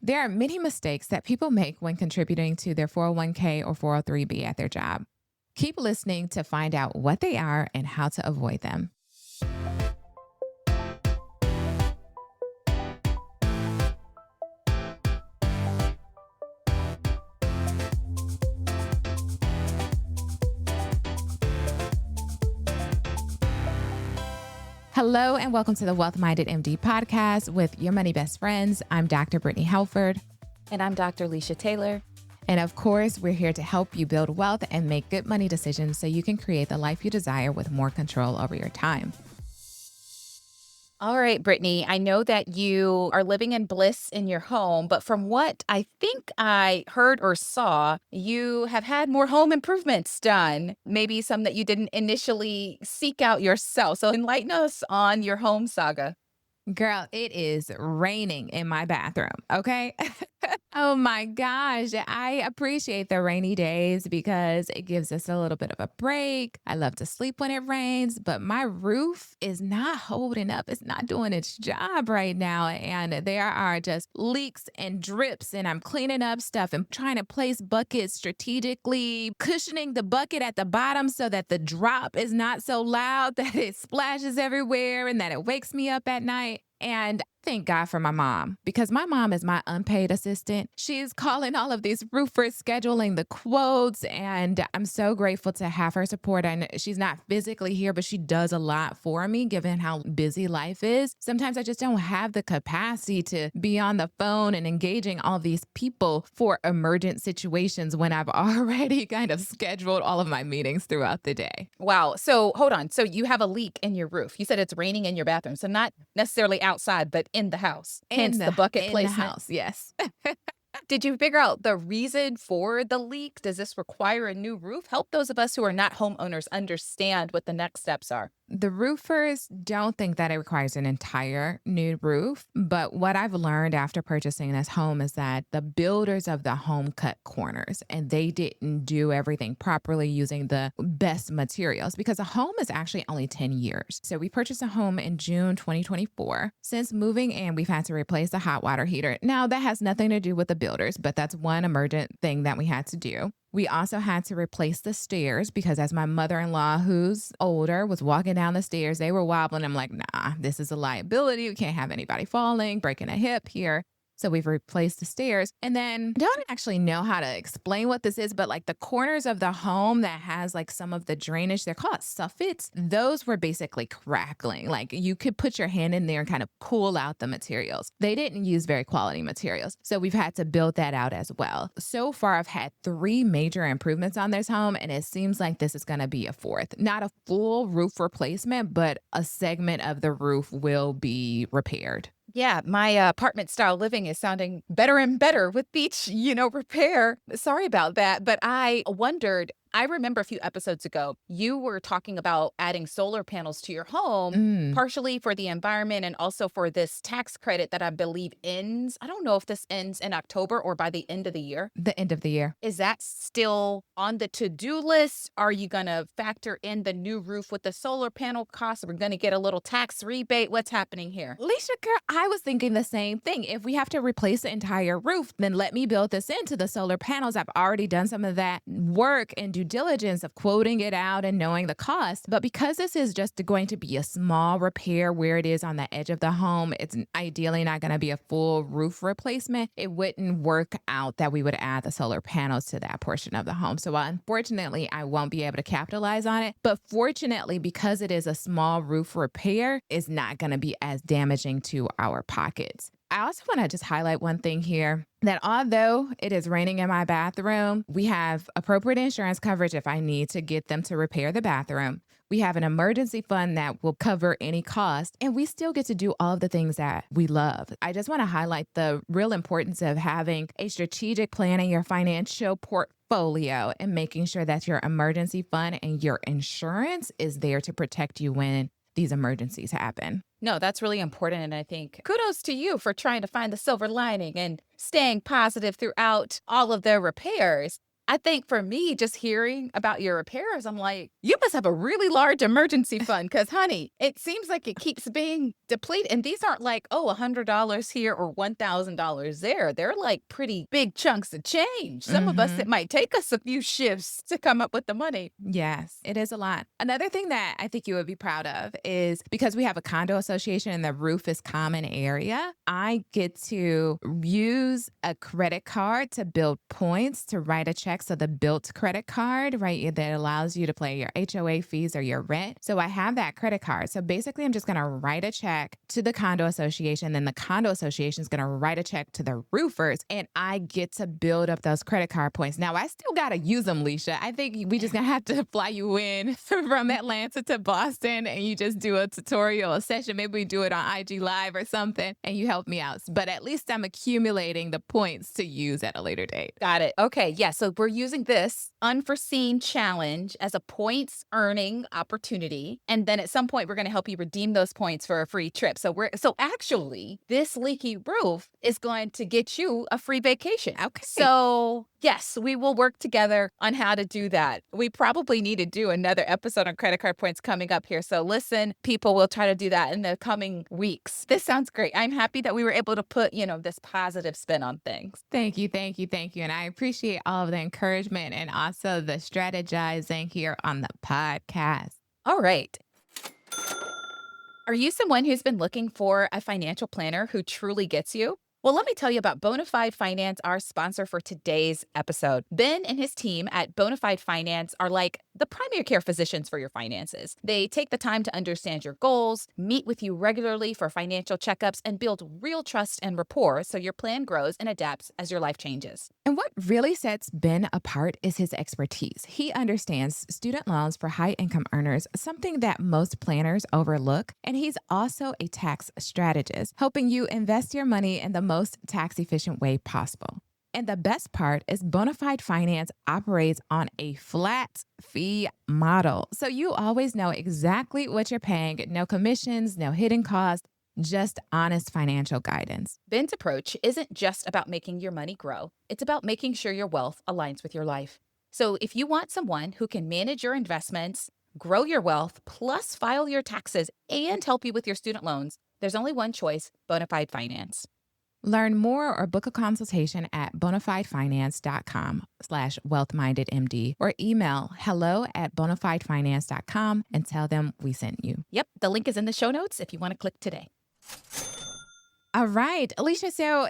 There are many mistakes that people make when contributing to their 401k or 403b at their job. Keep listening to find out what they are and how to avoid them. Hello, and welcome to the Wealth Minded MD podcast with your money best friends. I'm Dr. Brittany Helford. And I'm Dr. Alicia Taylor. And of course, we're here to help you build wealth and make good money decisions so you can create the life you desire with more control over your time. All right, Brittany, I know that you are living in bliss in your home, but from what I think I heard or saw, you have had more home improvements done, maybe some that you didn't initially seek out yourself. So enlighten us on your home saga. Girl, it is raining in my bathroom, okay? Oh my gosh. I appreciate the rainy days because it gives us a little bit of a break. I love to sleep when it rains, but my roof is not holding up. It's not doing its job right now. And there are just leaks and drips, and I'm cleaning up stuff and trying to place buckets strategically, cushioning the bucket at the bottom so that the drop is not so loud that it splashes everywhere and that it wakes me up at night. And thank God for my mom, because my mom is my unpaid assistant. She's calling all of these roofers, scheduling the quotes, and I'm so grateful to have her support. And she's not physically here, but she does a lot for me, given how busy life is. Sometimes I just don't have the capacity to be on the phone and engaging all these people for emergent situations when I've already kind of scheduled all of my meetings throughout the day. Wow. So hold on. So you have a leak in your roof. You said it's raining in your bathroom. So not necessarily outside, but in the house. Hence the bucket in placement. the house, yes. Did you figure out the reason for the leak? Does this require a new roof? Help those of us who are not homeowners understand what the next steps are. The roofers don't think that it requires an entire new roof, but what I've learned after purchasing this home is that the builders of the home cut corners and they didn't do everything properly using the best materials because a home is actually only 10 years. So we purchased a home in June 2024. Since moving in, we've had to replace the hot water heater. Now that has nothing to do with the builders, but that's one emergent thing that we had to do. We also had to replace the stairs because as my mother-in-law, who's older, was walking down the stairs, they were wobbling. I'm like, nah, this is a liability. We can't have anybody falling, breaking a hip here. So we've replaced the stairs. And then I don't actually know how to explain what this is, but like the corners of the home that has like some of the drainage, they're called soffits. Those were basically crackling. Like you could put your hand in there and kind of pull out the materials. They didn't use very quality materials. So we've had to build that out as well. So far, I've had 3 major improvements on this home, and it seems like this is going to be a 4th. Not a full roof replacement, but a segment of the roof will be repaired. Yeah, my apartment style living is sounding better and better with each, repair. Sorry about that. But I wondered, I remember a few episodes ago, you were talking about adding solar panels to your home, partially for the environment and also for this tax credit that I believe ends. I don't know if this ends in October or by the end of the year. The end of the year. Is that still on the to-do list? Are you going to factor in the new roof with the solar panel costs? We're going to get a little tax rebate. What's happening here? Alicia, girl, I was thinking the same thing. If we have to replace the entire roof, then let me build this into the solar panels. I've already done some of that work and due diligence of quoting it out and knowing the cost. But because this is just going to be a small repair where it is on the edge of the home, it's ideally not going to be a full roof replacement. It wouldn't work out that we would add the solar panels to that portion of the home. So unfortunately, I won't be able to capitalize on it. But fortunately, because it is a small roof repair, it's not going to be as damaging to our pockets. I also want to just highlight one thing here, that although it is raining in my bathroom, we have appropriate insurance coverage if I need to get them to repair the bathroom. We have an emergency fund that will cover any cost, and we still get to do all of the things that we love. I just want to highlight the real importance of having a strategic plan in your financial portfolio and making sure that your emergency fund and your insurance is there to protect you when these emergencies happen. No, that's really important. And I think kudos to you for trying to find the silver lining and staying positive throughout all of their repairs. I think for me, just hearing about your repairs, I'm like, you must have a really large emergency fund because, honey, it seems like it keeps being depleted. And these aren't like, oh, $100 here or $1,000 there. They're like pretty big chunks of change. Some of us, it Mhm. might take us a few shifts to come up with the money. Yes, it is a lot. Another thing that I think you would be proud of is because we have a condo association and the roof is common area, I get to use a credit card to build points to write a check. So the built credit card, right, that allows you to pay your HOA fees or your rent. So I have that credit card. So basically, I'm just going to write a check to the condo association. Then the condo association is going to write a check to the roofers, and I get to build up those credit card points. Now, I still got to use them, Leisha. I think we just going to have to fly you in from Atlanta to Boston and you just do a tutorial, a session. Maybe we do it on IG Live or something and you help me out. But at least I'm accumulating the points to use at a later date. Got it. Okay. Yeah. So we're using this unforeseen challenge as a points earning opportunity. And then at some point, we're going to help you redeem those points for a free trip. So actually, this leaky roof is going to get you a free vacation. Okay. So yes, we will work together on how to do that. We probably need to do another episode on credit card points coming up here. So listen, people, will try to do that in the coming weeks. This sounds great. I'm happy that we were able to put, this positive spin on things. Thank you, thank you, thank you. And I appreciate all of the encouragement and also the strategizing here on the podcast. All right. Are you someone who's been looking for a financial planner who truly gets you? Well, let me tell you about Bonafide Finance, our sponsor for today's episode. Ben and his team at Bonafide Finance are like the primary care physicians for your finances. They take the time to understand your goals, meet with you regularly for financial checkups, and build real trust and rapport so your plan grows and adapts as your life changes. And what really sets Ben apart is his expertise. He understands student loans for high income earners, something that most planners overlook. And he's also a tax strategist, helping you invest your money in the most tax efficient way possible. And the best part is Bonafide Finance operates on a flat fee model. So you always know exactly what you're paying, no commissions, no hidden costs, just honest financial guidance. Ben's approach isn't just about making your money grow, it's about making sure your wealth aligns with your life. So if you want someone who can manage your investments, grow your wealth, plus file your taxes and help you with your student loans, there's only one choice: Bonafide Finance. Learn more or book a consultation at bonafidefinance.com/wealthmindedmd or email hello@bonafidefinance.com and tell them we sent you. Yep, the link is in the show notes if you want to click today. All right, Alicia. So,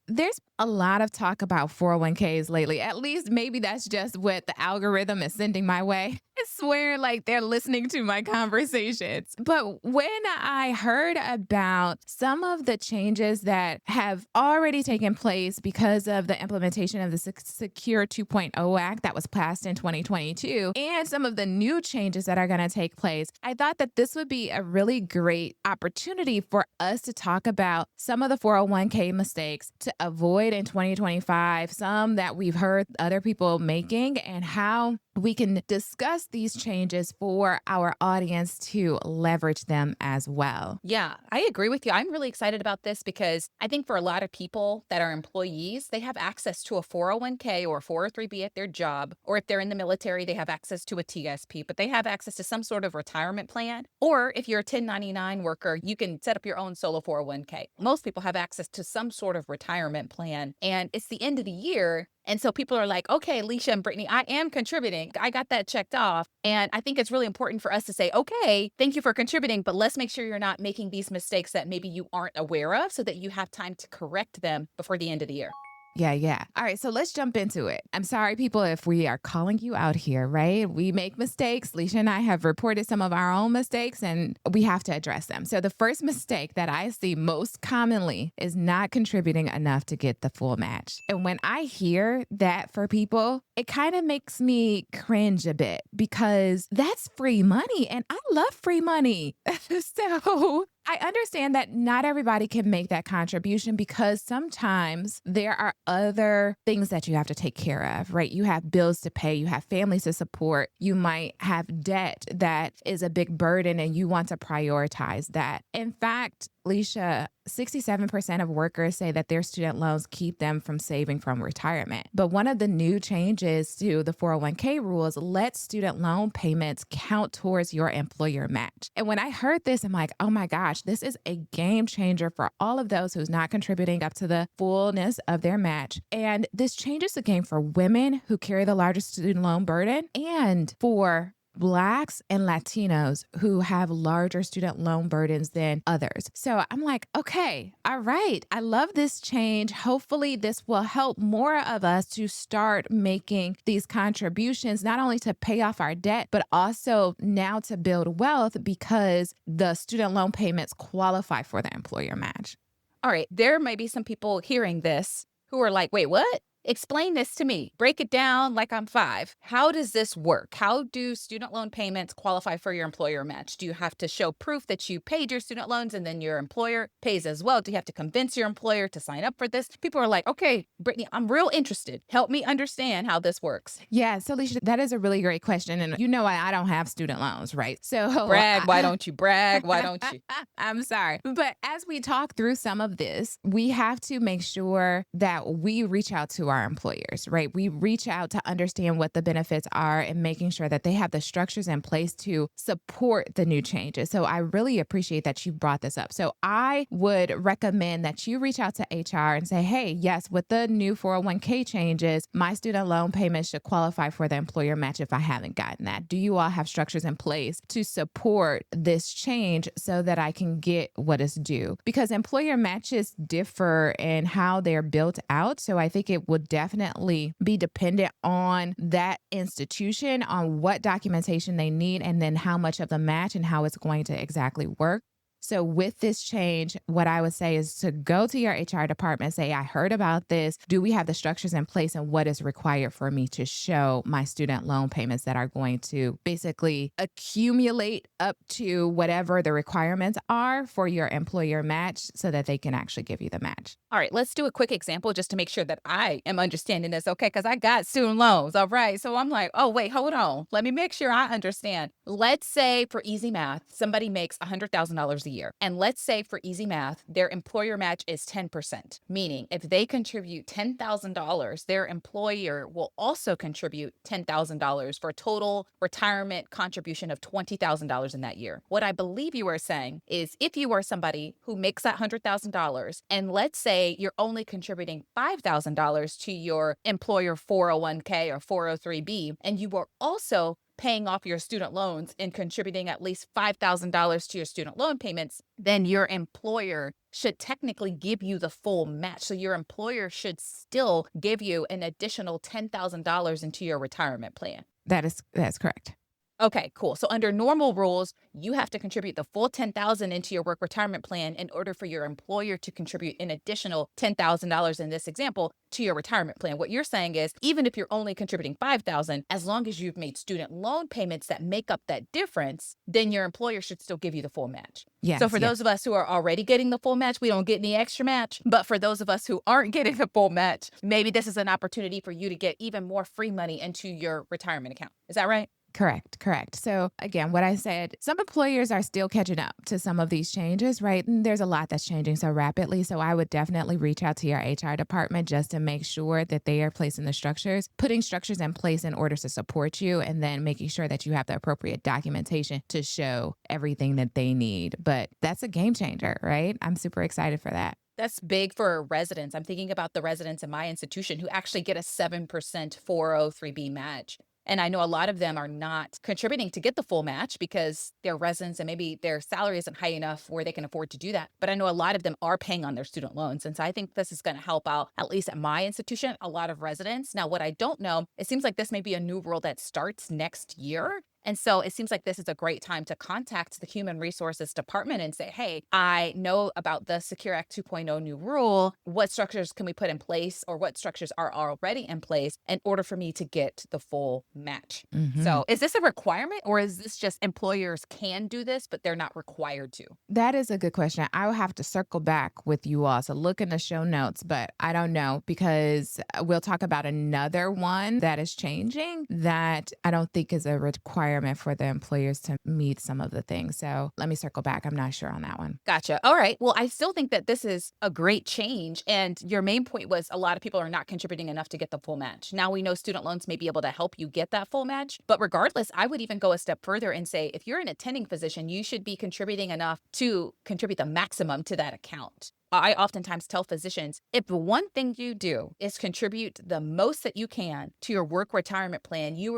there's a lot of talk about 401ks lately. At least maybe that's just what the algorithm is sending my way. I swear like they're listening to my conversations. But when I heard about some of the changes that have already taken place because of the implementation of the Secure 2.0 Act that was passed in 2022 and some of the new changes that are going to take place, I thought that this would be a really great opportunity for us to talk about some of the 401k mistakes to avoid in 2025, some that we've heard other people making, and how we can discuss these changes for our audience to leverage them as well. Yeah, I agree with you. I'm really excited about this because I think for a lot of people that are employees, they have access to a 401k or 403b at their job, or if they're in the military, they have access to a TSP, but they have access to some sort of retirement plan. Or if you're a 1099 worker, you can set up your own solo 401k. Most people have access to some sort of retirement plan, and it's the end of the year. And so people are like, okay, Alicia and Brittany, I am contributing. I got that checked off. And I think it's really important for us to say, okay, thank you for contributing, but let's make sure you're not making these mistakes that maybe you aren't aware of so that you have time to correct them before the end of the year. Yeah. All right, so let's jump into it. I'm sorry, people, if we are calling you out here, right? We make mistakes. Leisha and I have reported some of our own mistakes, and we have to address them. So the first mistake that I see most commonly is not contributing enough to get the full match. And when I hear that for people, it kind of makes me cringe a bit because that's free money, and I love free money. So I understand that not everybody can make that contribution because sometimes there are other things that you have to take care of, right? You have bills to pay, you have families to support, you might have debt that is a big burden and you want to prioritize that. In fact, Leisha, 67% of workers say that their student loans keep them from saving from retirement. But one of the new changes to the 401k rules lets student loan payments count towards your employer match. And when I heard this, I'm like, oh my gosh, this is a game changer for all of those who's not contributing up to the fullness of their match. And this changes the game for women who carry the largest student loan burden and for Blacks and Latinos who have larger student loan burdens than others. So I'm like, okay, all right. I love this change. Hopefully, this will help more of us to start making these contributions, not only to pay off our debt, but also now to build wealth because the student loan payments qualify for the employer match. All right, there may be some people hearing this who are like, wait, what? Explain this to me. Break it down like I'm five. How does this work? How do student loan payments qualify for your employer match? Do you have to show proof that you paid your student loans and then your employer pays as well? Do you have to convince your employer to sign up for this? People are like, okay, Brittany, I'm real interested. Help me understand how this works. Yeah, so Leisha, that is a really great question. And you know, I don't have student loans, right? So Brag. Why don't you brag? Why don't you? I'm sorry. But as we talk through some of this, we have to make sure that we reach out to our employers, right? We reach out to understand what the benefits are and making sure that they have the structures in place to support the new changes. So I really appreciate that you brought this up. So I would recommend that you reach out to HR and say, hey, yes, with the new 401k changes, my student loan payments should qualify for the employer match if I haven't gotten that. Do you all have structures in place to support this change so that I can get what is due? Because employer matches differ in how they're built out. So I think it would definitely be dependent on that institution, on what documentation they need, and then how much of the match and how it's going to exactly work. So with this change, what I would say is to go to your HR department and say, I heard about this. Do we have the structures in place and what is required for me to show my student loan payments that are going to basically accumulate up to whatever the requirements are for your employer match so that they can actually give you the match? All right, let's do a quick example just to make sure that I am understanding this, okay? Because I got student loans, all right? So I'm like, oh, wait, hold on. Let me make sure I understand. Let's say for easy math, somebody makes $100,000 a year. And let's say for easy math, their employer match is 10%, meaning if they contribute $10,000, their employer will also contribute $10,000 for a total retirement contribution of $20,000 in that year. What I believe you are saying is if you are somebody who makes that $100,000 and let's say you're only contributing $5,000 to your employer 401k or 403b, and you are also paying off your student loans and contributing at least $5,000 to your student loan payments, then your employer should technically give you the full match. So your employer should still give you an additional $10,000 into your retirement plan. That's correct. Okay, cool. So under normal rules, you have to contribute the full $10,000 into your work retirement plan in order for your employer to contribute an additional $10,000 in this example to your retirement plan. What you're saying is even if you're only contributing $5,000, as long as you've made student loan payments that make up that difference, then your employer should still give you the full match. Yes, so for yes. those of us who are already getting the full match, we don't get any extra match. But for those of us who aren't getting the full match, maybe this is an opportunity for you to get even more free money into your retirement account. Is that right? Correct. So again, what I said, some employers are still catching up to some of these changes, right? And there's a lot that's changing so rapidly. So I would definitely reach out to your HR department just to make sure that they are placing the structures, putting structures in place in order to support you, and then making sure that you have the appropriate documentation to show everything that they need. But that's a game changer, right? I'm super excited for that. That's big for residents. I'm thinking about the residents in my institution who actually get a 7% 403b match. And I know a lot of them are not contributing to get the full match because they're residents and maybe their salary isn't high enough where they can afford to do that. But I know a lot of them are paying on their student loans. And so I think this is going to help out, at least at my institution, a lot of residents. Now, what I don't know, it seems like this may be a new rule that starts next year. And so it seems like this is a great time to contact the Human Resources Department and say, hey, I know about the Secure Act 2.0 new rule. What structures can we put in place or what structures are already in place in order for me to get the full match? Mhm. So is this a requirement or is this just employers can do this, but they're not required to? That is a good question. I will have to circle back with you all. So look in the show notes, but I don't know because we'll talk about another one that is changing that I don't think is a requirement requirement for the employers to meet some of the things. So let me circle back. I'm not sure on that one. Gotcha. All right. Well, I still think that this is a great change. And your main point was a lot of people are not contributing enough to get the full match. Now we know student loans may be able to help you get that full match. But regardless, I would even go a step further and say if you're an attending physician, you should be contributing enough to contribute the maximum to that account. I oftentimes tell physicians if the one thing you do is contribute the most that you can to your work retirement plan, you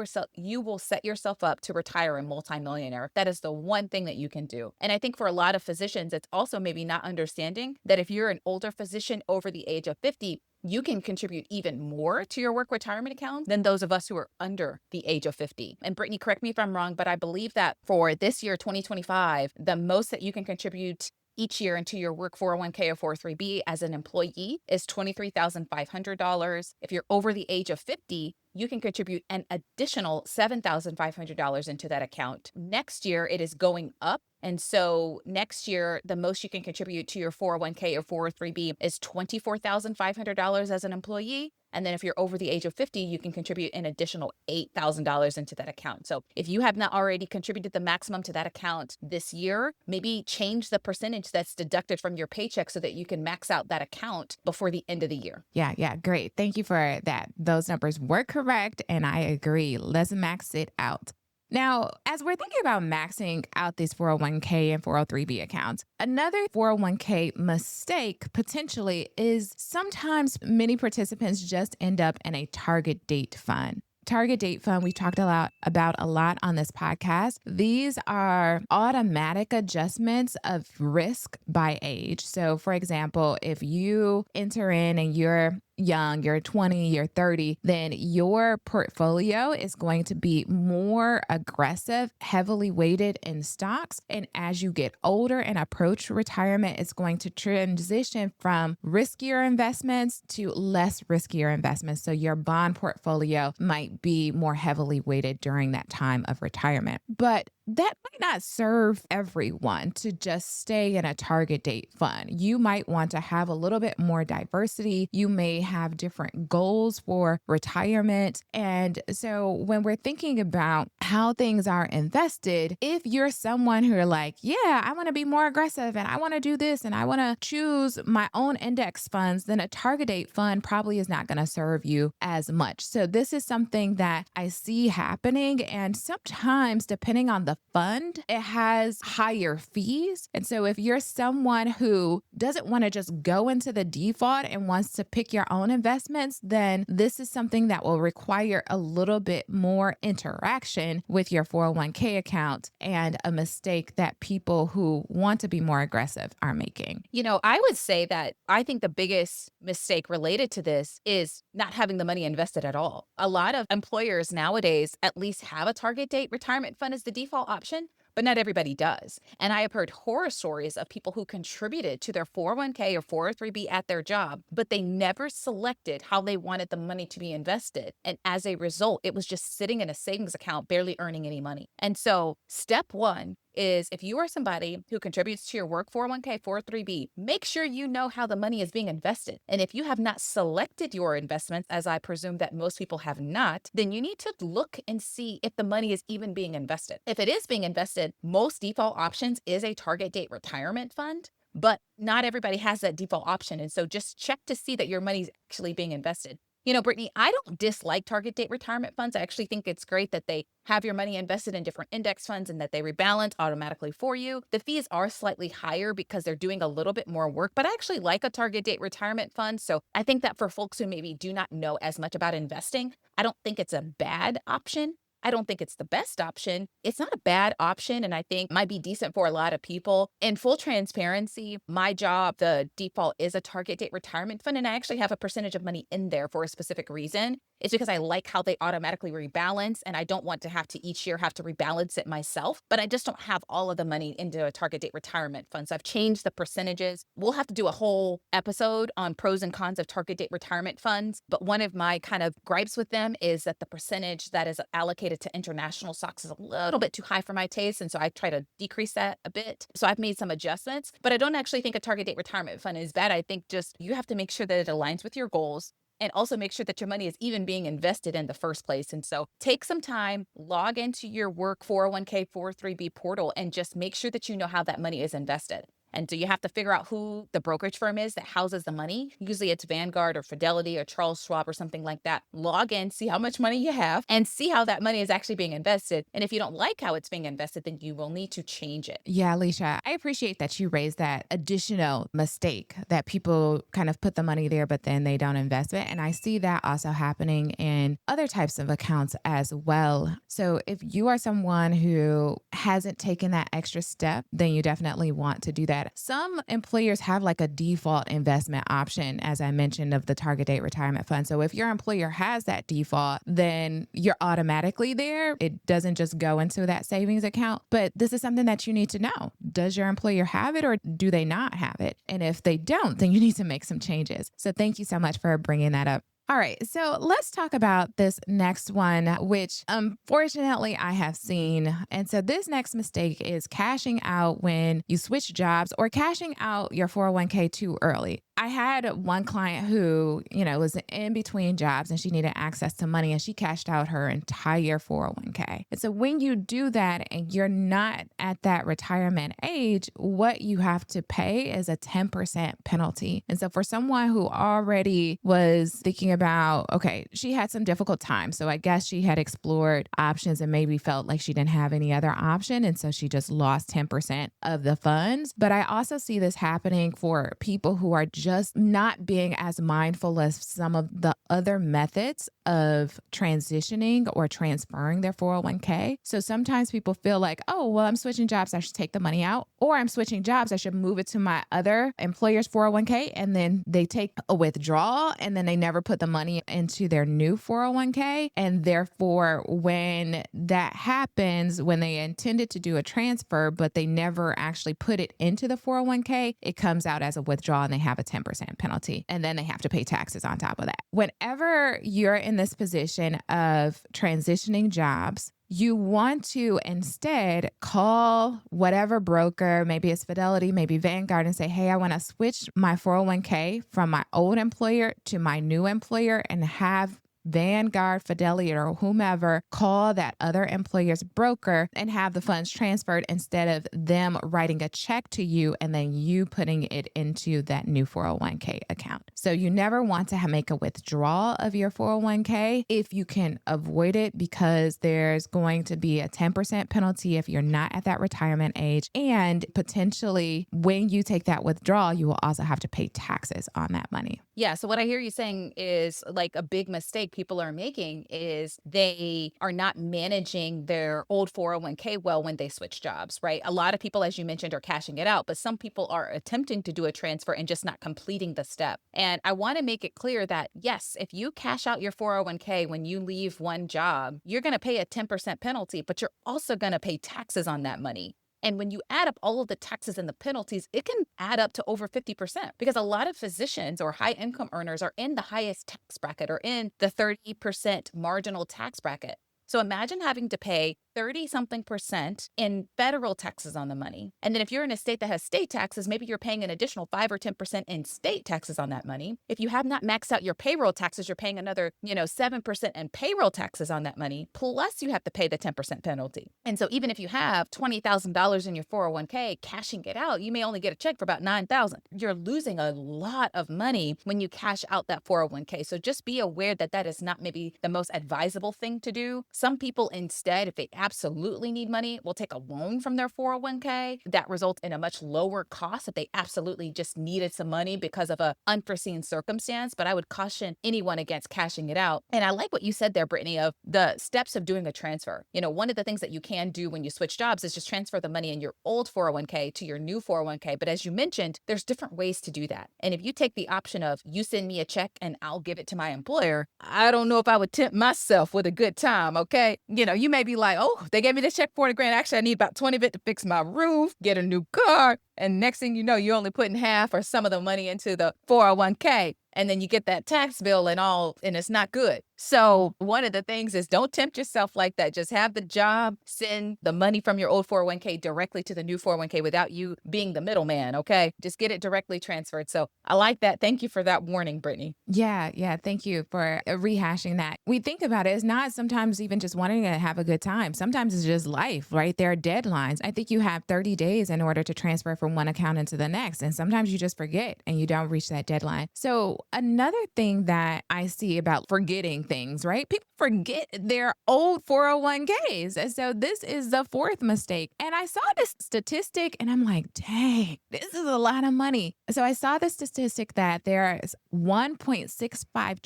will set yourself up to retire a multimillionaire. That is the one thing that you can do. And I think for a lot of physicians, it's also maybe not understanding that if you're an older physician over the age of 50, you can contribute even more to your work retirement account than those of us who are under the age of 50. And Brittany, correct me if I'm wrong, but I believe that for this year, 2025, the most that you can contribute each year into your work 401k or 403b as an employee is $23,500. If you're over the age of 50, you can contribute an additional $7,500 into that account. Next year, it is going up. And so next year, the most you can contribute to your 401k or 403b is $24,500 as an employee. And then if you're over the age of 50, you can contribute an additional $8,000 into that account. So if you have not already contributed the maximum to that account this year, maybe change the percentage that's deducted from your paycheck so that you can max out that account before the end of the year. Yeah, great. Thank you for that. Those numbers were correct, and I agree. Let's max it out. Now, as we're thinking about maxing out these 401k and 403b accounts, another 401k mistake potentially is sometimes many participants just end up in a target date fund. Target date fund, we talked about a lot on this podcast. These are automatic adjustments of risk by age. So, for example, if you enter in and you're young, you're 20, you're 30, then your portfolio is going to be more aggressive, heavily weighted in stocks. And as you get older and approach retirement, it's going to transition from riskier investments to less riskier investments. So your bond portfolio might be more heavily weighted during that time of retirement. But that might not serve everyone to just stay in a target date fund. You might want to have a little bit more diversity. You may have different goals for retirement. And so when we're thinking about how things are invested, if you're someone who are like, yeah, I want to be more aggressive and I want to do this and I want to choose my own index funds, then a target date fund probably is not going to serve you as much. So this is something that I see happening. And sometimes, depending on the fund, it has higher fees. And so if you're someone who doesn't want to just go into the default and wants to pick your own investments, then this is something that will require a little bit more interaction with your 401k account, and a mistake that people who want to be more aggressive are making. I would say that I think the biggest mistake related to this is not having the money invested at all. A lot of employers nowadays at least have a target date retirement fund as the default option, but not everybody does. And I have heard horror stories of people who contributed to their 401k or 403b at their job, but they never selected how they wanted the money to be invested. And as a result, it was just sitting in a savings account, barely earning any money. And so step one is if you are somebody who contributes to your work 401k, 403b, make sure you know how the money is being invested. And if you have not selected your investments, as I presume that most people have not, then you need to look and see if the money is even being invested. If it is being invested, most default options is a target date retirement fund, but not everybody has that default option. And so just check to see that your money is actually being invested. Brittany, I don't dislike target date retirement funds. I actually think it's great that they have your money invested in different index funds and that they rebalance automatically for you. The fees are slightly higher because they're doing a little bit more work, but I actually like a target date retirement fund. So I think that for folks who maybe do not know as much about investing, I don't think it's a bad option. I don't think it's the best option. It's not a bad option, and I think might be decent for a lot of people. In full transparency, my job, the default is a target date retirement fund, and I actually have a percentage of money in there for a specific reason. It's because I like how they automatically rebalance, and I don't want to have to each year have to rebalance it myself, but I just don't have all of the money into a target date retirement fund. So I've changed the percentages. We'll have to do a whole episode on pros and cons of target date retirement funds, but one of my kind of gripes with them is that the percentage that is allocated to international stocks is a little bit too high for my taste. And so I try to decrease that a bit. So I've made some adjustments, but I don't actually think a target date retirement fund is bad. I think just you have to make sure that it aligns with your goals. and also make sure that your money is even being invested in the first place. And so take some time, log into your work 401k, 403b portal, and just make sure that you know how that money is invested. And so you have to figure out who the brokerage firm is that houses the money. Usually it's Vanguard or Fidelity or Charles Schwab or something like that. Log in, see how much money you have, and see how that money is actually being invested. And if you don't like how it's being invested, then you will need to change it. Yeah, Alicia, I appreciate that you raised that additional mistake that people kind of put the money there, but then they don't invest it. And I see that also happening in other types of accounts as well. So if you are someone who hasn't taken that extra step, then you definitely want to do that. Some employers have like a default investment option, as I mentioned, of the target date retirement fund. So if your employer has that default, then you're automatically there. It doesn't just go into that savings account. But this is something that you need to know. Does your employer have it or do they not have it? And if they don't, then you need to make some changes. So thank you so much for bringing that up. All right, so let's talk about this next one, which unfortunately I have seen. And so this next mistake is cashing out when you switch jobs or cashing out your 401k too early. I had one client who, was in between jobs and she needed access to money and she cashed out her entire 401k. And so when you do that and you're not at that retirement age, what you have to pay is a 10% penalty. And so for someone who already was thinking about, okay, she had some difficult times. So I guess she had explored options and maybe felt like she didn't have any other option. And so she just lost 10% of the funds. But I also see this happening for people who are just not being as mindful as some of the other methods of transitioning or transferring their 401k. So sometimes people feel like, oh, well, I'm switching jobs, I should take the money out, or I'm switching jobs, I should move it to my other employer's 401k. And then they take a withdrawal and then they never put the money into their new 401k. And therefore, when that happens, when they intended to do a transfer, but they never actually put it into the 401k, it comes out as a withdrawal and they have a 10% penalty. And then they have to pay taxes on top of that. Whenever you're in this position of transitioning jobs, you want to instead call whatever broker, maybe it's Fidelity, maybe Vanguard, and say, hey, I want to switch my 401k from my old employer to my new employer, and have Vanguard, Fidelity, or whomever call that other employer's broker and have the funds transferred instead of them writing a check to you and then you putting it into that new 401k account. So you never want to make a withdrawal of your 401k if you can avoid it, because there's going to be a 10% penalty if you're not at that retirement age. And potentially when you take that withdrawal, you will also have to pay taxes on that money. Yeah. So what I hear you saying is like a big mistake people are making is they are not managing their old 401k well when they switch jobs, right? A lot of people, as you mentioned, are cashing it out, but some people are attempting to do a transfer and just not completing the step. And I want to make it clear that yes, if you cash out your 401k when you leave one job, you're going to pay a 10% penalty, but you're also going to pay taxes on that money. And when you add up all of the taxes and the penalties, it can add up to over 50%, because a lot of physicians or high income earners are in the highest tax bracket or in the 30% marginal tax bracket. So imagine having to pay 30 something percent in federal taxes on the money. And then if you're in a state that has state taxes, maybe you're paying an additional 5 or 10% in state taxes on that money. If you have not maxed out your payroll taxes, you're paying another, 7% in payroll taxes on that money. Plus you have to pay the 10% penalty. And so even if you have $20,000 in your 401k, cashing it out, you may only get a check for about $9,000. You're losing a lot of money when you cash out that 401k. So just be aware that that is not maybe the most advisable thing to do. Some people instead, if they absolutely need money, will take a loan from their 401k. That results in a much lower cost if they absolutely just needed some money because of an unforeseen circumstance. But I would caution anyone against cashing it out. And I like what you said there, Brittany, of the steps of doing a transfer. One of the things that you can do when you switch jobs is just transfer the money in your old 401k to your new 401k. But as you mentioned, there's different ways to do that. And if you take the option of you send me a check and I'll give it to my employer, I don't know if I would tempt myself with a good time. Okay. You may be like, oh, they gave me this check, 40 grand. Actually, I need about 20 of it to fix my roof, get a new car. And next thing you know, you're only putting half or some of the money into the 401k. and then you get that tax bill and it's not good. So one of the things is don't tempt yourself like that. Just have the job, send the money from your old 401k directly to the new 401k without you being the middleman. Okay. Just get it directly transferred. So I like that. Thank you for that warning, Brittany. Yeah, yeah. Thank you for rehashing that. We think about it. It's not sometimes even just wanting to have a good time. Sometimes it's just life, right? There are deadlines. I think you have 30 days in order to transfer from one account into the next. And sometimes you just forget and you don't reach that deadline. So, another thing that I see about forgetting things, right? People forget their old 401ks. And so, this is the fourth mistake. And I saw this statistic and I'm like, dang, this is a lot of money. So, I saw the statistic that there is $1.65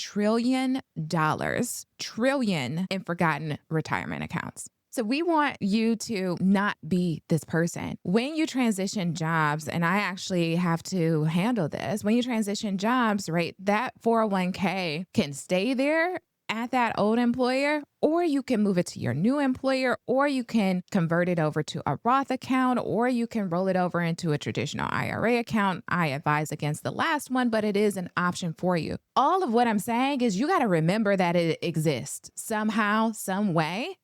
trillion in forgotten retirement accounts. So we want you to not be this person. When you transition jobs, and I actually have to handle this, when you transition jobs, right, that 401k can stay there at that old employer, or you can move it to your new employer, or you can convert it over to a Roth account, or you can roll it over into a traditional IRA account. I advise against the last one, but it is an option for you. All of what I'm saying is you got to remember that it exists somehow, some way.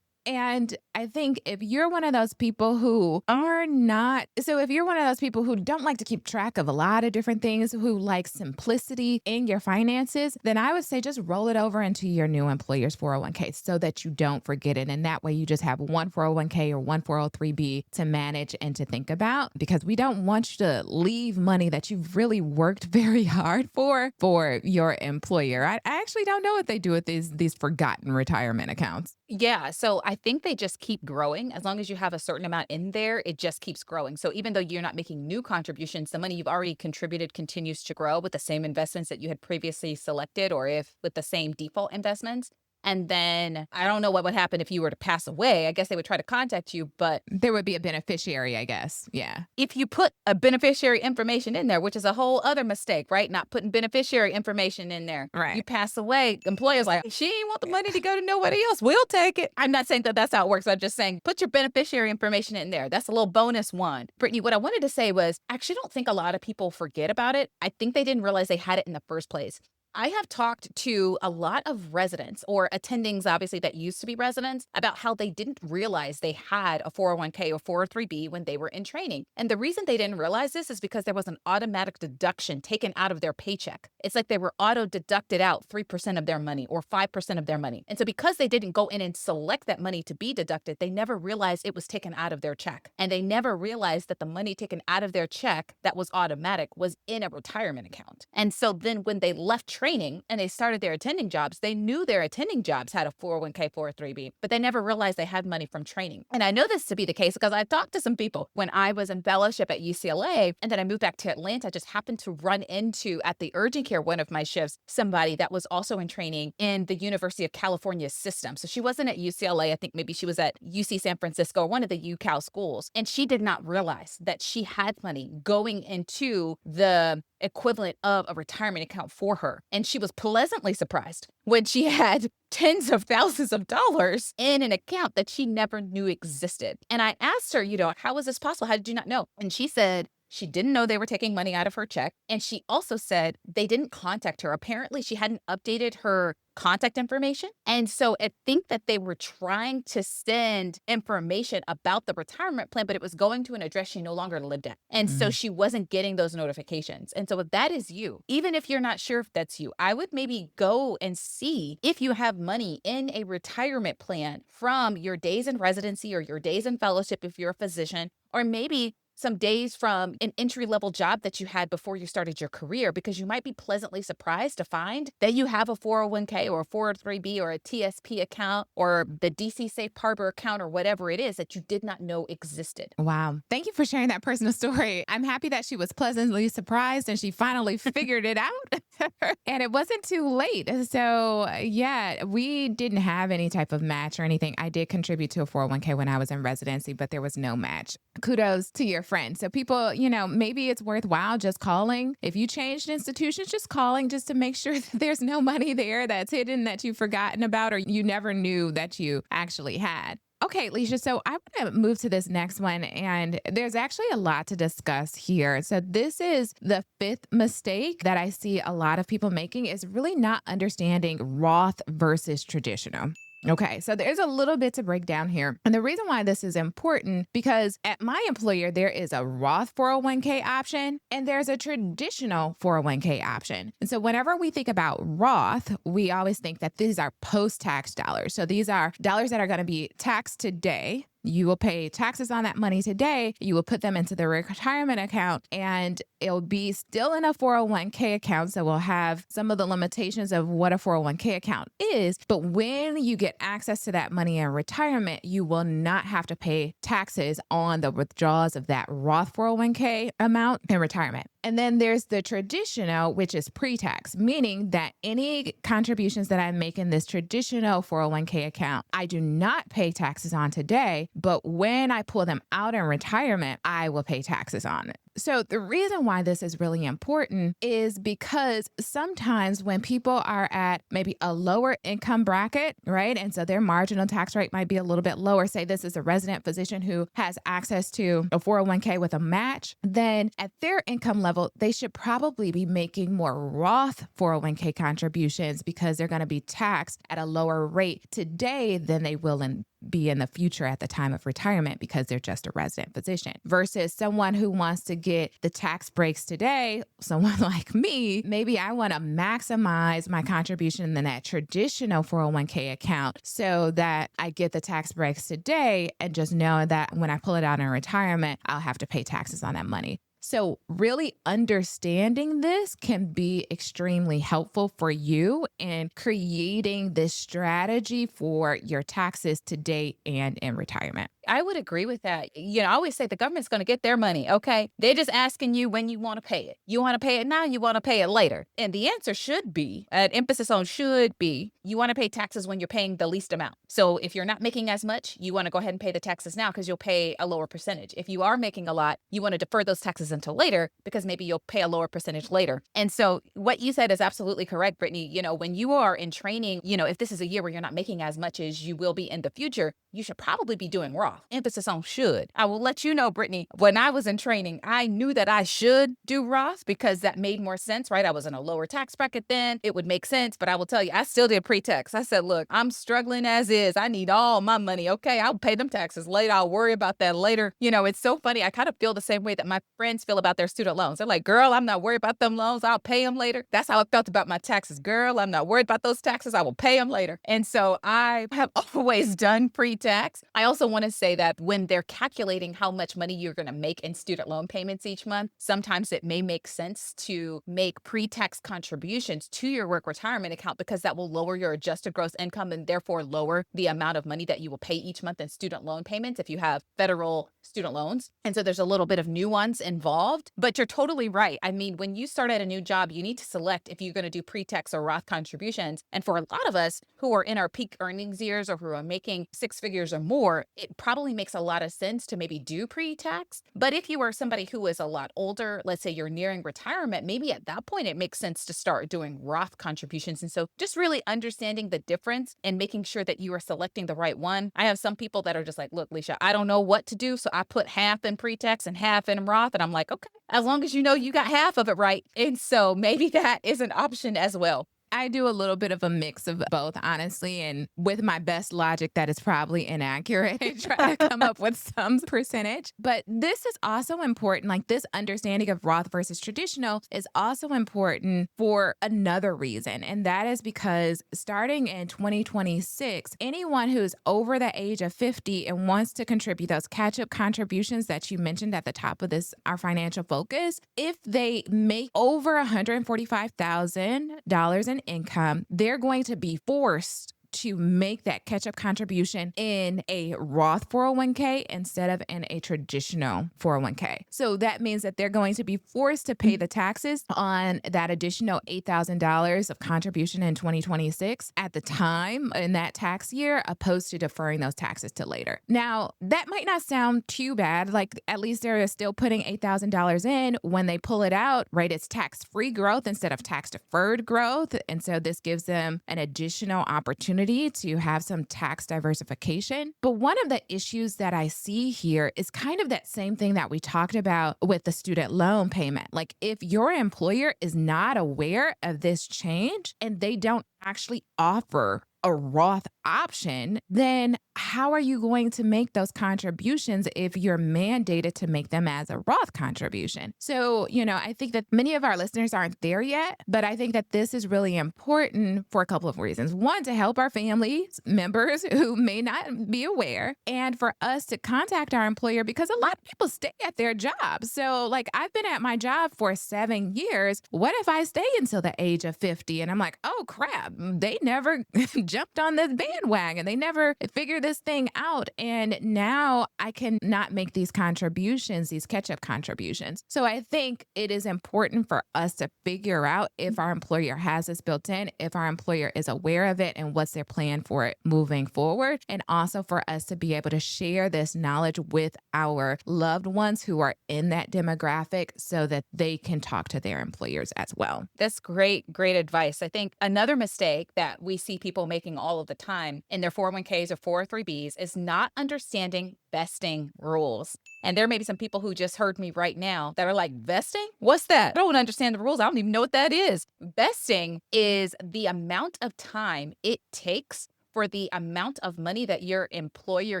And I think if you're one of those people who are not, so if you're one of those people who don't like to keep track of a lot of different things, who like simplicity in your finances, then I would say just roll it over into your new employer's 401k so that you don't forget it. And that way you just have one 401k or one 403b to manage and to think about, because we don't want you to leave money that you've really worked very hard for your employer. I actually don't know what they do with these forgotten retirement accounts. Yeah, so I think they just keep growing. As long as you have a certain amount in there, it just keeps growing. So even though you're not making new contributions, the money you've already contributed continues to grow with the same investments that you had previously selected, or if with the same default investments. And then I don't know what would happen if you were to pass away. I guess they would try to contact you, but There would be a beneficiary, I guess. Yeah. if you put a beneficiary information in there, which is a whole other mistake, right? Not putting beneficiary information in there. You Right. pass away, employer's like, she ain't want the money to go to nobody else. We'll take it. I'm not saying that that's how it works. I'm just saying put your beneficiary information in there. That's a little bonus one. Brittany, what I wanted to say was I actually don't think a lot of people forget about it. I think they didn't realize they had it in the first place. I have talked to a lot of residents or attendings, obviously, that used to be residents about how they didn't realize they had a 401k or 403b when they were in training. And the reason they didn't realize this is because there was an automatic deduction taken out of their paycheck. It's like they were auto deducted out 3% of their money or 5% of their money. And so because they didn't go in and select that money to be deducted, they never realized it was taken out of their check. And they never realized that the money taken out of their check that was automatic was in a retirement account. And so then when they left training and they started their attending jobs, they knew their attending jobs had a 401k, 403b, but they never realized they had money from training. And I know this to be the case because I talked to some people when I was in fellowship at UCLA and then I moved back to Atlanta. I just happened to run into at the urgent care, one of my shifts, somebody that was also in training in the University of California system. So she wasn't at UCLA. I think maybe she was at UC San Francisco or one of the UCal schools. And she did not realize that she had money going into the equivalent of a retirement account for her. And she was pleasantly surprised when she had tens of thousands of dollars in an account that she never knew existed. And I asked her, how was this possible? How did you not know? And she said, she didn't know they were taking money out of her check. And she also said they didn't contact her. Apparently, she hadn't updated her contact information. And so I think that they were trying to send information about the retirement plan, but it was going to an address she no longer lived at. And so she wasn't getting those notifications. And so if that is you, even if you're not sure if that's you, I would maybe go and see if you have money in a retirement plan from your days in residency or your days in fellowship if you're a physician, or maybe some days from an entry-level job that you had before you started your career, because you might be pleasantly surprised to find that you have a 401k or a 403b or a TSP account or the DC Safe Harbor account or whatever it is that you did not know existed. Wow. Thank you for sharing that personal story. I'm happy that she was pleasantly surprised and she finally figured it out and it wasn't too late. So yeah, we didn't have any type of match or anything. I did contribute to a 401k when I was in residency, but there was no match. Kudos to your friend. So people, maybe it's worthwhile just calling. If you changed institutions, just calling just to make sure that there's no money there that's hidden that you've forgotten about or you never knew that you actually had. Okay, Leisha. So I want to move to this next one, and there's actually a lot to discuss here. So this is the fifth mistake that I see a lot of people making is really not understanding Roth versus traditional. Okay, so there's a little bit to break down here. And the reason why this is important because at my employer, there is a Roth 401k option and there's a traditional 401k option. And so whenever we think about Roth, we always think that these are post tax dollars. So these are dollars that are going to be taxed today. You will pay taxes on that money today. You will put them into the retirement account and it'll be still in a 401k account. So we'll have some of the limitations of what a 401k account is. But when you get access to that money in retirement, you will not have to pay taxes on the withdrawals of that Roth 401k amount in retirement. And then there's the traditional, which is pre-tax, meaning that any contributions that I make in this traditional 401k account, I do not pay taxes on today, but when I pull them out in retirement, I will pay taxes on it. So the reason why this is really important is because sometimes when people are at maybe a lower income bracket, right? And so their marginal tax rate might be a little bit lower. Say this is a resident physician who has access to a 401k with a match, then at their income level, they should probably be making more Roth 401k contributions because they're going to be taxed at a lower rate today than they will be in the future at the time of retirement because they're just a resident physician versus someone who wants to get the tax breaks today. Someone like me, maybe I want to maximize my contribution in that traditional 401k account so that I get the tax breaks today and just know that when I pull it out in retirement, I'll have to pay taxes on that money. So really understanding this can be extremely helpful for you in creating this strategy for your taxes today and in retirement. I would agree with that. I always say the government's going to get their money, okay? They're just asking you when you want to pay it. You want to pay it now, you want to pay it later. And the answer should be, an emphasis on should be, you want to pay taxes when you're paying the least amount. So if you're not making as much, you want to go ahead and pay the taxes now because you'll pay a lower percentage. If you are making a lot, you want to defer those taxes until later because maybe you'll pay a lower percentage later. And so what you said is absolutely correct, Brittany. When you are in training, if this is a year where you're not making as much as you will be in the future, you should probably be doing Roth. Emphasis on should. I will let you know, Brittany, when I was in training, I knew that I should do Roth because that made more sense, right? I was in a lower tax bracket then. It would make sense, but I will tell you, I still did pre-tax. I said, look, I'm struggling as is. I need all my money. Okay, I'll pay them taxes later. I'll worry about that later. It's so funny. I kind of feel the same way that my friends feel about their student loans. They're like, girl, I'm not worried about them loans. I'll pay them later. That's how I felt about my taxes. Girl, I'm not worried about those taxes. I will pay them later. And so I have always done pre-tax. I also want to say that when they're calculating how much money you're going to make in student loan payments each month, sometimes it may make sense to make pre-tax contributions to your work retirement account because that will lower your adjusted gross income and therefore lower the amount of money that you will pay each month in student loan payments if you have federal student loans. And so there's a little bit of nuance involved, but you're totally right. I mean, when you start at a new job, you need to select if you're going to do pre-tax or Roth contributions. And for a lot of us who are in our peak earnings years or who are making six figures or more, it probably makes a lot of sense to maybe do pre-tax. But if you are somebody who is a lot older, let's say you're nearing retirement, maybe at that point it makes sense to start doing Roth contributions. And so just really understanding the difference and making sure that you are selecting the right one. I have some people that are just like, look, Leisha, I don't know what to do. So I put half in pre-tax and half in Roth. And I'm like, okay, as long as you know you got half of it right. And so maybe that is an option as well. I do a little bit of a mix of both, honestly, and with my best logic that is probably inaccurate, try to come up with some percentage. But this is also important, like this understanding of Roth versus traditional is also important for another reason. And that is because starting in 2026, anyone who's over the age of 50 and wants to contribute those catch-up contributions that you mentioned at the top of this, our financial focus, if they make over $145,000 in income, they're going to be forced to make that catch-up contribution in a Roth 401k instead of in a traditional 401k. So that means that they're going to be forced to pay the taxes on that additional $8,000 of contribution in 2026 at the time in that tax year, opposed to deferring those taxes to later. Now, that might not sound too bad. Like at least they're still putting $8,000 in. When they pull it out, right, it's tax-free growth instead of tax-deferred growth. And so this gives them an additional opportunity opportunity to have some tax diversification. But one of the issues that I see here is kind of that same thing that we talked about with the student loan payment. Like, if your employer is not aware of this change and they don't actually offer a Roth option, then how are you going to make those contributions if you're mandated to make them as a Roth contribution? So, I think that many of our listeners aren't there yet, but I think that this is really important for a couple of reasons. One, to help our family members who may not be aware, and for us to contact our employer because a lot of people stay at their job. So, like, I've been at my job for 7 years. What if I stay until the age of 50 and I'm like, oh crap, they never jumped on this bandwagon. They never figured this thing out. And now I cannot make these contributions, these catch up contributions. So I think it is important for us to figure out if our employer has this built in, if our employer is aware of it, and what's their plan for it moving forward. And also for us to be able to share this knowledge with our loved ones who are in that demographic so that they can talk to their employers as well. That's great, great advice. I think another mistake that we see people making all of the time in their 401ks or 403bs is not understanding vesting rules. And there may be some people who just heard me right now that are like, vesting? What's that? I don't understand the rules. I don't even know what that is. Vesting is the amount of time it takes for the amount of money that your employer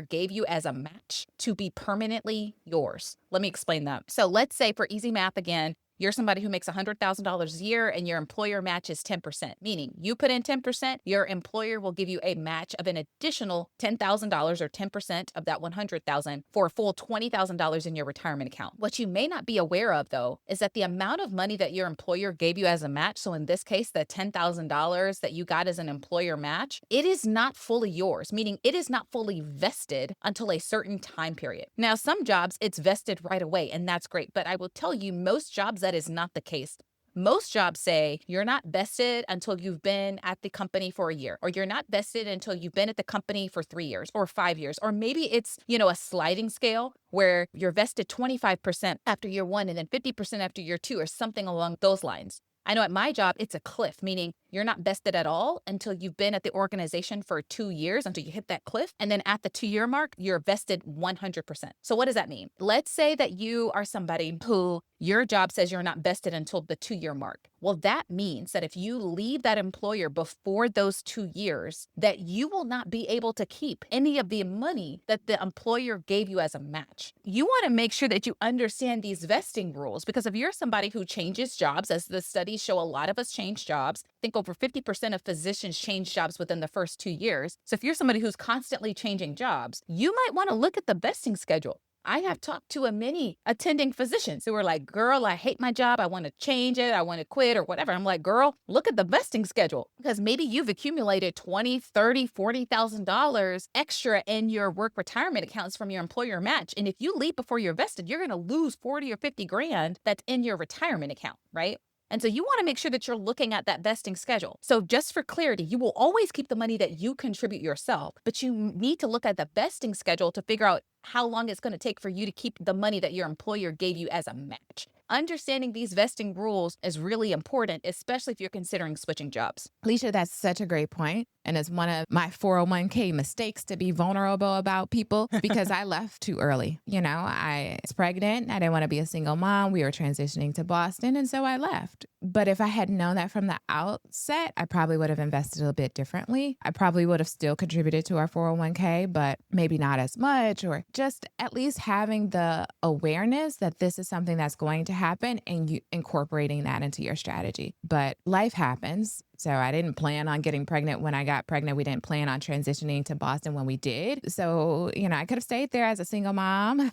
gave you as a match to be permanently yours. Let me explain that. So let's say, for easy math again, you're somebody who makes $100,000 a year and your employer matches 10%, meaning you put in 10%, your employer will give you a match of an additional $10,000 or 10% of that 100,000 for a full $20,000 in your retirement account. What you may not be aware of, though, is that the amount of money that your employer gave you as a match, so in this case, the $10,000 that you got as an employer match, it is not fully yours, meaning it is not fully vested until a certain time period. Now, some jobs, it's vested right away, and that's great. But I will tell you, most jobs, that is not the case. Most jobs say you're not vested until you've been at the company for a year, or you're not vested until you've been at the company for 3 years or 5 years, or maybe it's, a sliding scale where you're vested 25% after year one and then 50% after year two, or something along those lines. I know at my job, it's a cliff, meaning you're not vested at all until you've been at the organization for 2 years, until you hit that cliff. And then at the 2-year mark, you're vested 100%. So what does that mean? Let's say that you are somebody who your job says you're not vested until the 2-year mark. Well, that means that if you leave that employer before those 2 years, that you will not be able to keep any of the money that the employer gave you as a match. You want to make sure that you understand these vesting rules, because if you're somebody who changes jobs, as the studies show, a lot of us change jobs. I think over 50% of physicians change jobs within the first 2 years. So if you're somebody who's constantly changing jobs, you might want to look at the vesting schedule. I have talked to many attending physicians who are like, girl, I hate my job. I want to change it. I want to quit or whatever. I'm like, girl, look at the vesting schedule, because maybe you've accumulated $20, $30, $40,000 extra in your work retirement accounts from your employer match. And if you leave before you're vested, you're going to lose 40 or 50 grand that's in your retirement account, right? And so you want to make sure that you're looking at that vesting schedule. So just for clarity, you will always keep the money that you contribute yourself, but you need to look at the vesting schedule to figure out how long it's going to take for you to keep the money that your employer gave you as a match. Understanding these vesting rules is really important, especially if you're considering switching jobs. Alicia, that's such a great point. And it's one of my 401k mistakes to be vulnerable about people because I left too early. I was pregnant. I didn't want to be a single mom. We were transitioning to Boston. And so I left. But if I had known that from the outset, I probably would have invested a bit differently. I probably would have still contributed to our 401k, but maybe not as much, or just at least having the awareness that this is something that's going to happen and you incorporating that into your strategy. But life happens. So I didn't plan on getting pregnant when I got pregnant. We didn't plan on transitioning to Boston when we did. So, I could have stayed there as a single mom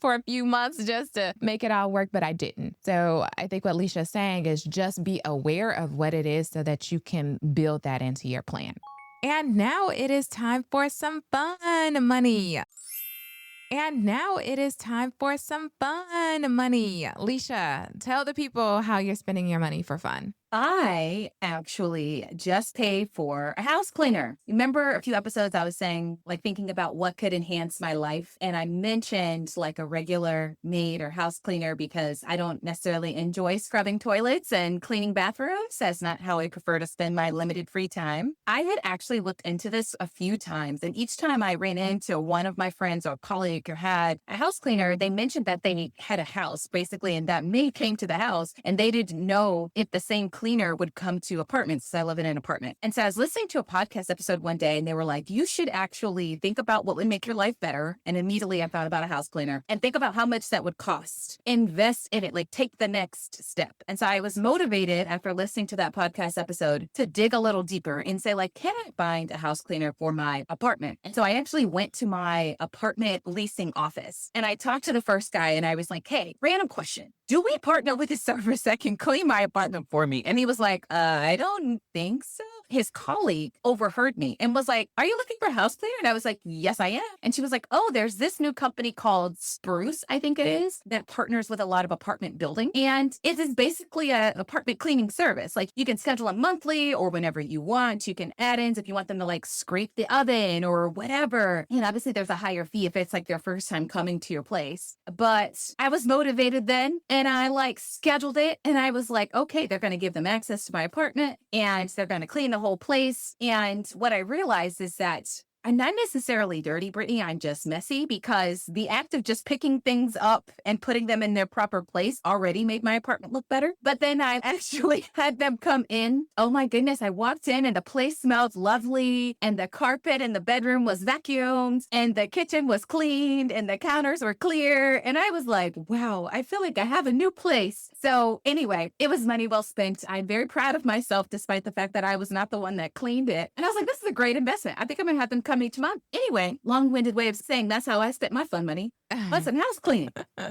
for a few months just to make it all work, but I didn't. So I think what Alicia's saying is just be aware of what it is so that you can build that into your plan. And now it is time for some fun money. Alicia, tell the people how you're spending your money for fun. I actually just paid for a house cleaner. Remember a few episodes I was saying, like thinking about what could enhance my life. And I mentioned like a regular maid or house cleaner because I don't necessarily enjoy scrubbing toilets and cleaning bathrooms. That's not how I prefer to spend my limited free time. I had actually looked into this a few times. And each time I ran into one of my friends or colleague who had a house cleaner, they mentioned that they had a house basically, and that maid came to the house and they didn't know if the same cleaner would come to apartments. I live in an apartment. And so I was listening to a podcast episode one day and they were like, you should actually think about what would make your life better. And immediately I thought about a house cleaner and think about how much that would cost. Invest in it, like take the next step. And so I was motivated after listening to that podcast episode to dig a little deeper and say, like, can I find a house cleaner for my apartment? And so I actually went to my apartment leasing office and I talked to the first guy and I was like, hey, random question. Do we partner with a service that can clean my apartment for me? And he was like, I don't think so. His colleague overheard me and was like, are you looking for a house cleaner? And I was like, yes, I am. And she was like, oh, there's this new company called Spruce, I think it is, that partners with a lot of apartment building. And it is basically an apartment cleaning service. Like you can schedule a monthly or whenever you want. You can add ins if you want them to like scrape the oven or whatever. And obviously there's a higher fee if it's like their first time coming to your place. But I was motivated then and I like scheduled it and I was like, okay, they're going to give them access to my apartment and they're going to clean the whole place. And what I realized is that I'm not necessarily dirty, Brittany. I'm just messy because the act of just picking things up and putting them in their proper place already made my apartment look better. But then I actually had them come in. Oh my goodness. I walked in and the place smelled lovely and the carpet in the bedroom was vacuumed and the kitchen was cleaned and the counters were clear. And I was like, wow, I feel like I have a new place. So anyway, it was money well spent. I'm very proud of myself despite the fact that I was not the one that cleaned it. And I was like, this is a great investment. I think I'm going to have them come each month. Anyway, long-winded way of saying that's how I spent my fun money. Listen, house cleaning.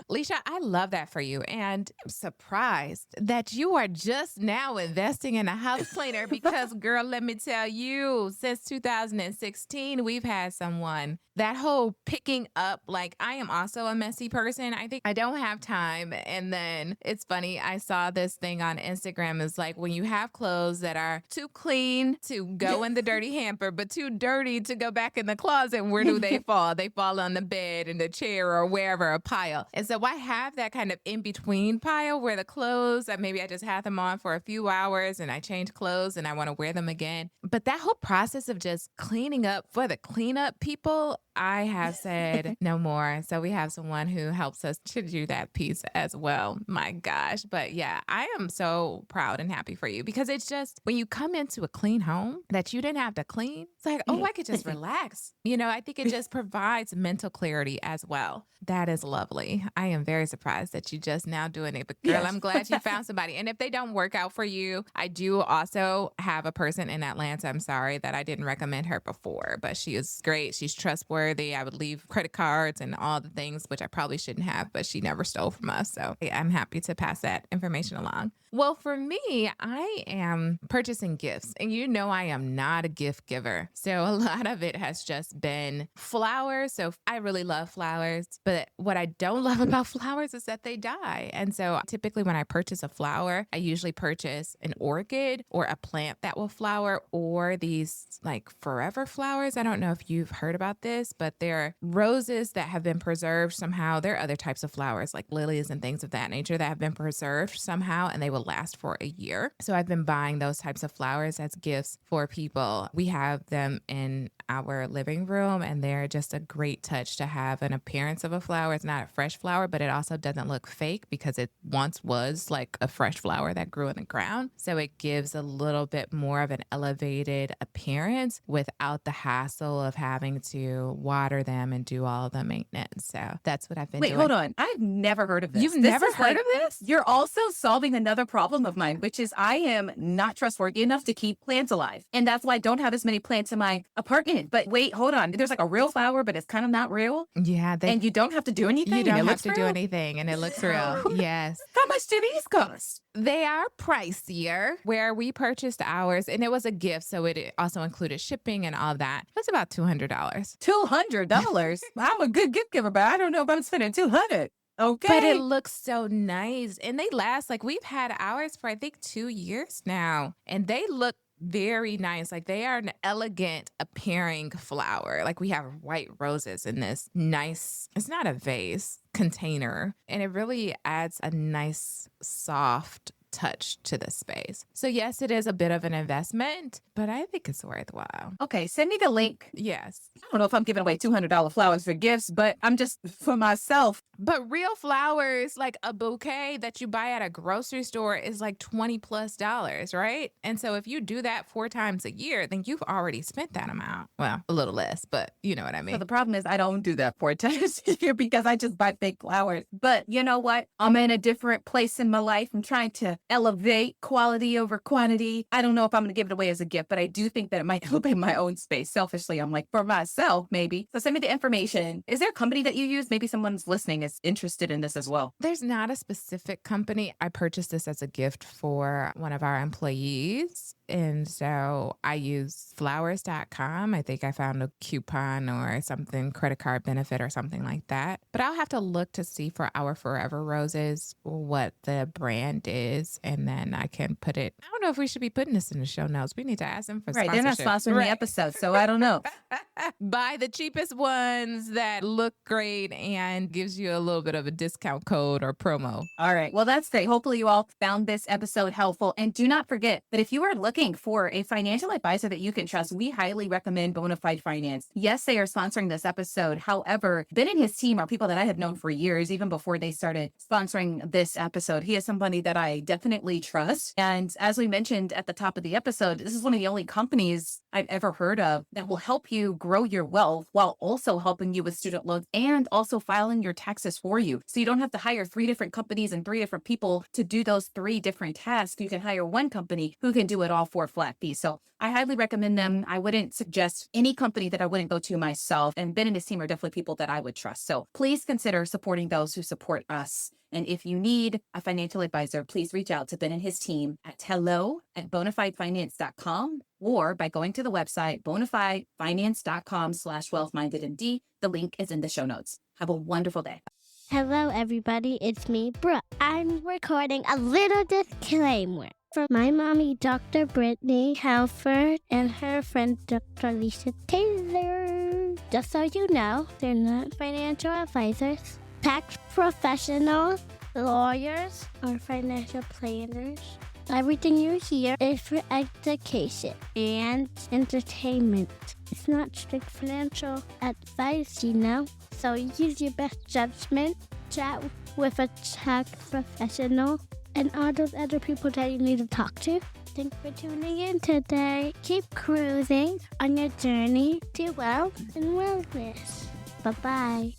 Leisha, I love that for you. And I'm surprised that you are just now investing in a house cleaner because, girl, let me tell you, since 2016, we've had someone that whole picking up, like I am also a messy person. I think I don't have time. And then it's funny, I saw this thing on Instagram. It's like when you have clothes that are too clean to go in the dirty hamper, but too dirty to go back in the closet, where do they fall? They fall on the bed, in the chair, or wherever, a pile. And so I have that kind of in between pile where the clothes, maybe I just have them on for a few hours and I change clothes and I want to wear them again. But that whole process of just cleaning up for the cleanup people, I have said no more. So we have someone who helps us to do that piece as well. My gosh. But yeah, I am so proud and happy for you because it's just when you come into a clean home that you didn't have to clean, it's like, oh, I could just relax. I think it just provides mental clarity as well. That is lovely. I am very surprised that you just now doing it. But girl, Yes. I'm glad you found somebody. And if they don't work out for you, I do also have a person in Atlanta. I'm sorry that I didn't recommend her before, but she is great. She's trustworthy. I would leave credit cards and all the things, which I probably shouldn't have, but she never stole from us. So I'm happy to pass that information along. Well, for me, I am purchasing gifts and I am not a gift giver. So a lot of it has just been flowers. So I really love flowers, but what I don't love about flowers is that they die. And so typically when I purchase a flower, I usually purchase an orchid or a plant that will flower or these like forever flowers. I don't know if you've heard about this, but they're roses that have been preserved somehow. There are other types of flowers like lilies and things of that nature that have been preserved somehow and they will last for a year. So I've been buying those types of flowers as gifts for people. We have them in our living room and they're just a great touch to have an appearance of a flower. It's not a fresh flower, but it also doesn't look fake because it once was like a fresh flower that grew in the ground. So it gives a little bit more of an elevated appearance without the hassle of having to water them and do all the maintenance. So that's what I've been Wait, doing. hold on. I've never heard of this. You've This never is heard like, of this? You're also solving another problem of mine, which is I am not trustworthy enough to keep plants alive. And that's why I don't have as many plants in my apartment. But wait, hold on. There's like a real flower, but it's kind of not real. Yeah, And you don't have to do anything. you and it don't have looks to do real? anything and it looks real. Yes. How much do these cost? They are pricier where we purchased ours and it was a gift. So it also included shipping and all of that. It was about $200. $200. I'm a good gift giver, but I don't know if I'm spending 200. But it Okay. looks so nice, and they last like, we've had ours for, I think, 2 years now, and they look very nice, like, they are an elegant appearing flower, like, we have white roses in this nice, it's not a vase, container, and it really adds a nice soft touch to the space. So, yes, it is a bit of an investment, but I think it's worthwhile. Okay, send me the link. Yes. I don't know if I'm giving away $200 flowers for gifts, but I'm just for myself. But real flowers, like a bouquet that you buy at a grocery store is like 20 plus dollars, right? And so if you do that 4 times a year, then you've already spent that amount. Well, a little less, but you know what I So the mean. problem is I don't do that 4 times a year because I just buy fake flowers. But you know what? I'm in a different place in my life. I'm trying to elevate quality over quantity. I don't know if I'm going to give it away as a gift, but I do think that it might elevate my own space. Selfishly, I'm like, for myself, maybe. So send me the information. Is there a company that you use? Maybe someone's listening is interested in this as well. There's not a specific company. I purchased this as a gift for one of our employees. And so I use flowers.com. I think I found a coupon or something, credit card benefit or something like that. But I'll have to look to see for our Forever Roses what the brand is. And then I can put it. I don't know if we should be putting this in the show notes. We need to ask them for Right. They're not sponsorship. sponsoring the Right. episode, so I don't know. Buy the cheapest ones that look great and gives you a little bit of a discount code or promo. All right. Well, that's great. Hopefully, you all found this episode helpful. And do not forget that if you are looking for a financial advisor that you can trust, we highly recommend Bonafide Finance. Yes, they are sponsoring this episode. However, Ben and his team are people that I have known for years, even before they started sponsoring this episode. He is somebody that I definitely trust. And as we mentioned at the top of the episode, this is one of the only companies I've ever heard of that will help you grow your wealth while also helping you with student loans and also filing your taxes for you. So you don't have to hire 3 different companies and 3 different people to do those 3 different tasks. You can hire one company who can do it all for a flat fee. So I highly recommend them. I wouldn't suggest any company that I wouldn't go to myself. And Ben and his team are definitely people that I would trust. So please consider supporting those who support us. And if you need a financial advisor, please reach out to Ben and his team at hello@bonafidefinance.com or by going to the website bonafidefinance.com/wealthmindedmd. The link is in the show notes. Have a wonderful day. Hello, everybody. It's me, Brooke. I'm recording a little disclaimer for my mommy, Dr. Brittany Halford, and her friend, Dr. Lisa Taylor. Just so you know, they're not financial advisors, tax professionals, lawyers, or financial planners. Everything you hear is for education and entertainment. It's not strict financial advice, you know. So use your best judgment, chat with a tax professional, and all those other people that you need to talk to. Thanks for tuning in today. Keep cruising on your journey to wealth and wellness. Bye-bye.